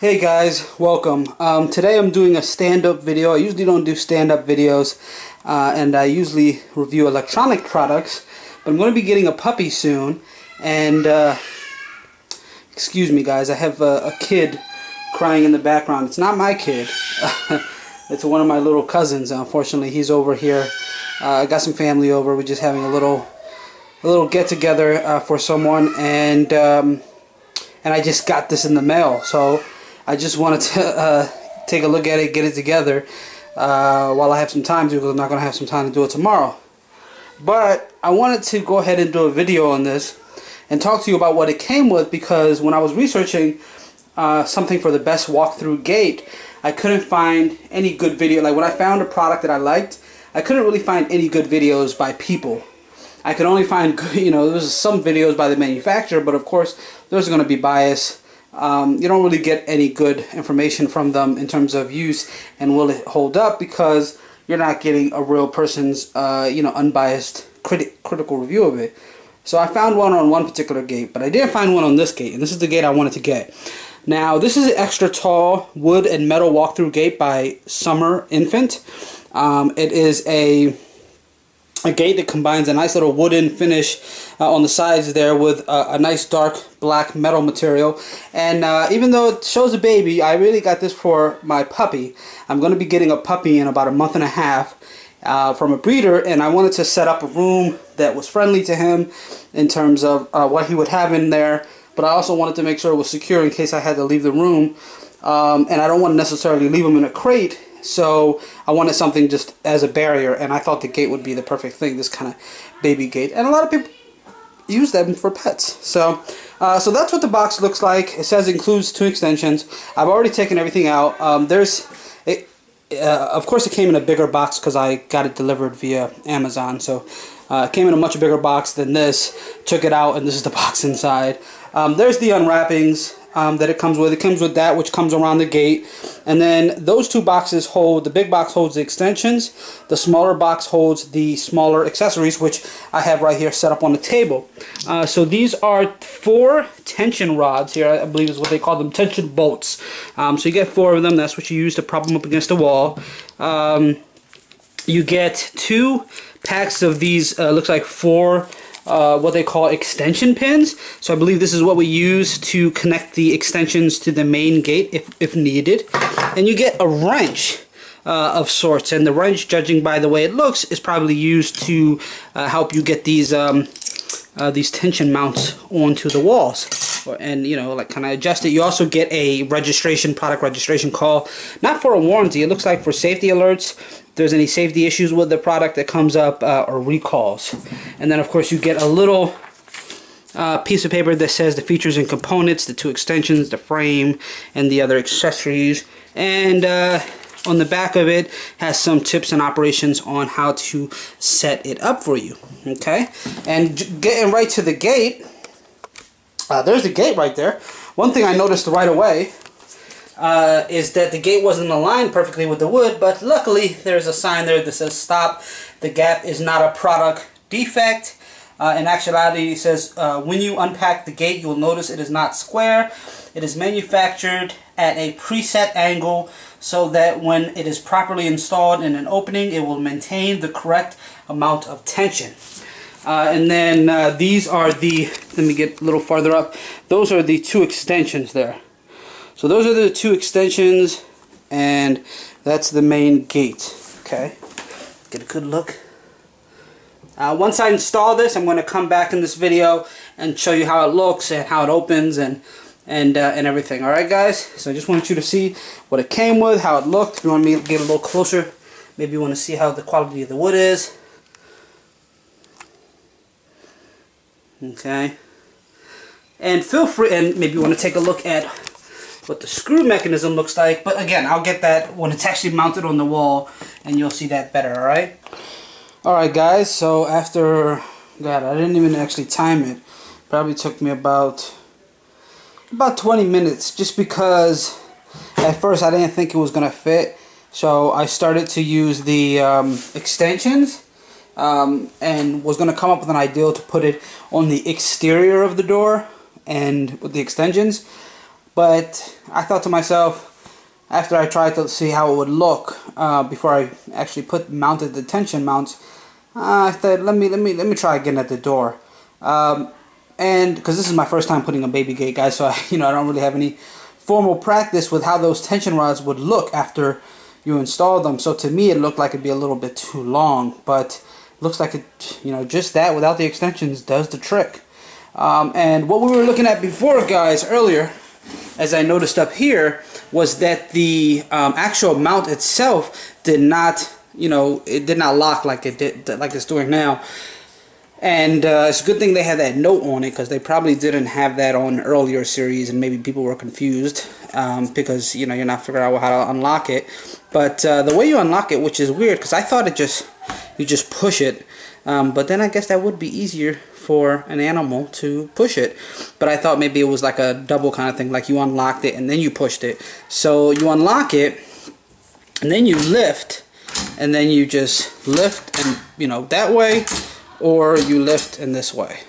Hey guys, welcome. Today I'm doing a stand-up video. I usually don't do stand-up videos, and I usually review electronic products, but I'm going to be getting a puppy soon, and excuse me guys, I have a kid crying in the background. It's not my kid. It's one of my little cousins. Unfortunately, he's over here. I got some family over. We're just having a little get-together for someone, and I just got this in the mail, so I just wanted to take a look at it, get it together while I have some time to, because I'm not going to have some time to do it tomorrow. But I wanted to go ahead and do a video on this and talk to you about what it came with, because when I was researching something for the best walkthrough gate, I couldn't find any good video. Like when I found a product that I liked, I couldn't really find any good videos by people. I could only find, there's some videos by the manufacturer, but of course there's going to be bias. You don't really get any good information from them in terms of use and will it hold up, because you're not getting a real person's unbiased critical review of it. So I found one on one particular gate, but I didn't find one on this gate, and this is the gate I wanted to get. Now this is an extra tall wood and metal walkthrough gate by Summer Infant. It is a gate that combines a nice little wooden finish on the sides there with a nice dark black metal material. And even though it shows a baby, I really got this for my puppy. I'm going to be getting a puppy in about a month and a half from a breeder, and I wanted to set up a room that was friendly to him in terms of what he would have in there, but I also wanted to make sure it was secure in case I had to leave the room, and I don't want to necessarily leave him in a crate. So I wanted something just as a barrier, and I thought the gate would be the perfect thing, this kind of baby gate. And a lot of people use them for pets. So that's what the box looks like. It says it includes 2 extensions. I've already taken everything out. Of course it came in a bigger box because I got it delivered via Amazon. So it came in a much bigger box than this. Took it out, and this is the box inside. There's the unwrappings that it comes with. It comes with that, which comes around the gate, and then those 2 boxes hold, the big box holds the extensions, the smaller box holds the smaller accessories, which I have right here set up on the table. So these are 4 tension rods here, I believe is what they call them, tension bolts. So you get 4 of them. That's what you use to prop them up against the wall. You get 2 packs of these, looks like 4 what they call extension pins. So I believe this is what we use to connect the extensions to the main gate if needed. And you get a wrench of sorts, and the wrench, judging by the way it looks, is probably used to help you get these tension mounts onto the walls, and like kind of adjust it. You also get a product registration call, not for a warranty. It looks like for safety alerts. If there's any safety issues with the product that comes up, or recalls. And then of course you get a little piece of paper that says the features and components, the 2 extensions, the frame, and the other accessories. And on the back of it has some tips and operations on how to set it up for you. Okay, and getting right to the gate, there's the gate right there. One thing I noticed right away is that the gate wasn't aligned perfectly with the wood, but luckily there's a sign there that says stop. The gap is not a product defect. In actuality, it says when you unpack the gate, you will notice it is not square. It is manufactured at a preset angle so that when it is properly installed in an opening, it will maintain the correct amount of tension. And then these are the, let me get a little farther up, those are the 2 extensions there. So those are the 2 extensions, and that's the main gate. Okay, get a good look. Once I install this, I'm going to come back in this video and show you how it looks and how it opens and everything. Alright guys, so I just want you to see what it came with, how it looked. If you want me to get a little closer, maybe you want to see how the quality of the wood is. Okay, and feel free, and maybe you want to take a look at what the screw mechanism looks like, but again, I'll get that when it's actually mounted on the wall, and you'll see that better. Alright guys, so after, God, I didn't even actually time it. Probably took me about 20 minutes, just because at first I didn't think it was gonna fit. So I started to use the extensions, and was gonna come up with an idea to put it on the exterior of the door and with the extensions. But I thought to myself, after I tried to see how it would look before I actually mounted the tension mounts, I thought let me try again at the door. And because this is my first time putting a baby gate, guys, so I don't really have any formal practice with how those tension rods would look after you install them. So to me, it looked like it'd be a little bit too long, but it looks like it, just that without the extensions does the trick. And what we were looking at before, guys, earlier, as I noticed up here, was that the actual mount itself did not, it did not lock like it did, like it's doing now. And it's a good thing they had that note on it, because they probably didn't have that on earlier series, and maybe people were confused because you're not figuring out how to unlock it. But the way you unlock it, which is weird, because I thought you just push it, but then I guess that would be easier for an animal to push it. But I thought maybe it was like a double kind of thing, like you unlocked it and then you pushed it. So you unlock it and then you lift, and then you just lift and that way, or you lift in this way.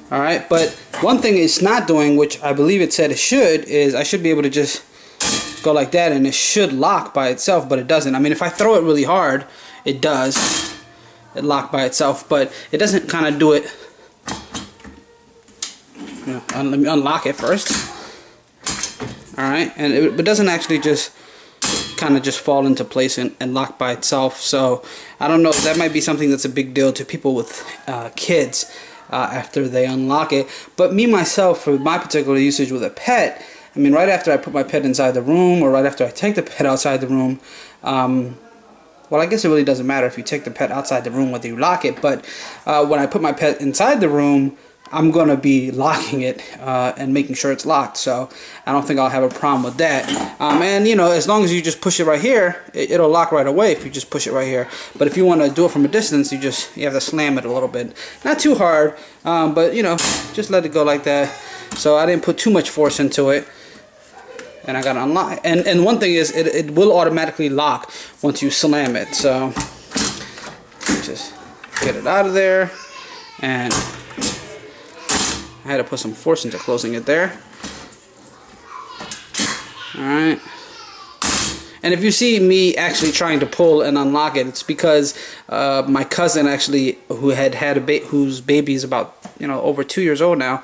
Alright, but one thing it's not doing, which I believe it said it should, is I should be able to just go like that and it should lock by itself, but it doesn't. I mean, if I throw it really hard, it does. It locked by itself, but it doesn't kind of do it. Let me unlock it first. Alright, and it doesn't actually just kind of just fall into place and lock by itself. So I don't know, that might be something that's a big deal to people with kids after they unlock it. But me myself, for my particular usage with a pet, I mean, right after I put my pet inside the room, or right after I take the pet outside the room, well, I guess it really doesn't matter if you take the pet outside the room whether you lock it, but when I put my pet inside the room, I'm going to be locking it and making sure it's locked. So I don't think I'll have a problem with that. And, as long as you just push it right here, it'll lock right away if you just push it right here. But if you want to do it from a distance, you have to slam it a little bit. Not too hard, but, just let it go like that. So I didn't put too much force into it. And I got to unlock. And one thing is, it will automatically lock once you slam it. So just get it out of there. And I had to put some force into closing it there. Alright. And if you see me actually trying to pull and unlock it, it's because my cousin actually, who had whose baby is about over 2 years old now,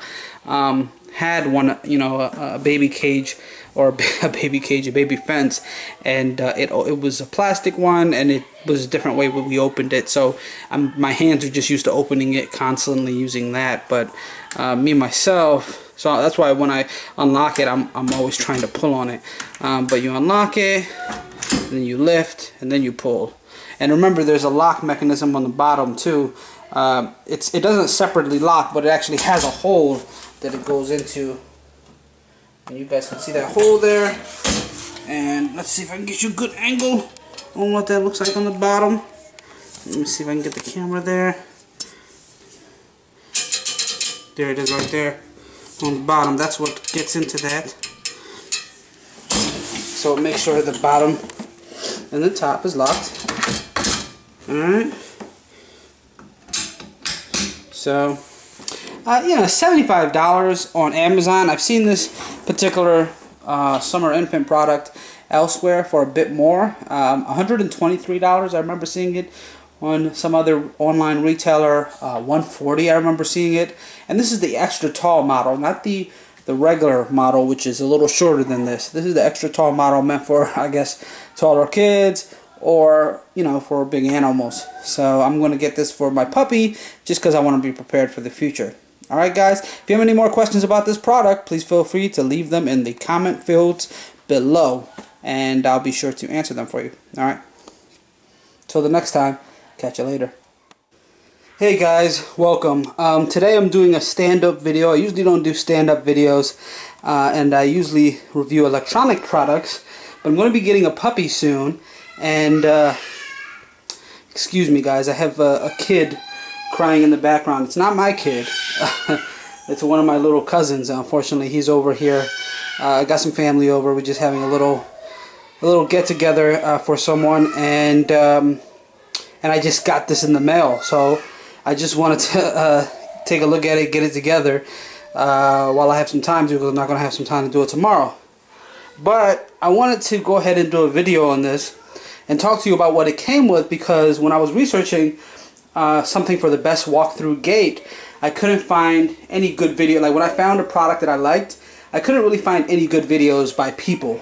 had one a baby cage, or a baby fence, and it was a plastic one, and it was a different way when we opened it. So my hands are just used to opening it constantly using that. But me myself, so that's why when I unlock it, I'm always trying to pull on it. But you unlock it, then you lift, and then you pull. And remember, there's a lock mechanism on the bottom too. It doesn't separately lock, but it actually has a hole that it goes into. And you guys can see that hole there. And let's see if I can get you a good angle on what that looks like on the bottom. Let me see if I can get the camera there. There it is right there on the bottom. That's what gets into that. So make sure the bottom and the top is locked. Alright. So $75 on Amazon. I've seen this particular summer infant product elsewhere for a bit more. $123, I remember seeing it on some other online retailer. $140, I remember seeing it. And this is the extra tall model, not the regular model, which is a little shorter than this. This is the extra tall model, meant for, I guess, taller kids, or for big animals. So I'm going to get this for my puppy, just because I want to be prepared for the future. Alright guys, if you have any more questions about this product, please feel free to leave them in the comment fields below, and I'll be sure to answer them for you. Alright, till the next time, catch you later. Hey guys, welcome. Today I'm doing a stand-up video. I usually don't do stand-up videos, and I usually review electronic products, but I'm going to be getting a puppy soon. And excuse me guys, I have a kid crying in the background. It's not my kid. It's one of my little cousins. Unfortunately, he's over here. I got some family over. We're just having a little get together for someone, and I just got this in the mail. So I just wanted to take a look at it, get it together. while I have some time to, because I'm not going to have some time to do it tomorrow. But I wanted to go ahead and do a video on this and talk to you about what it came with, because when I was researching something for the best walkthrough gate, I couldn't find any good video. Like when I found a product that I liked, I couldn't really find any good videos by people.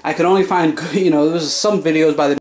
I could only find, there was some videos by the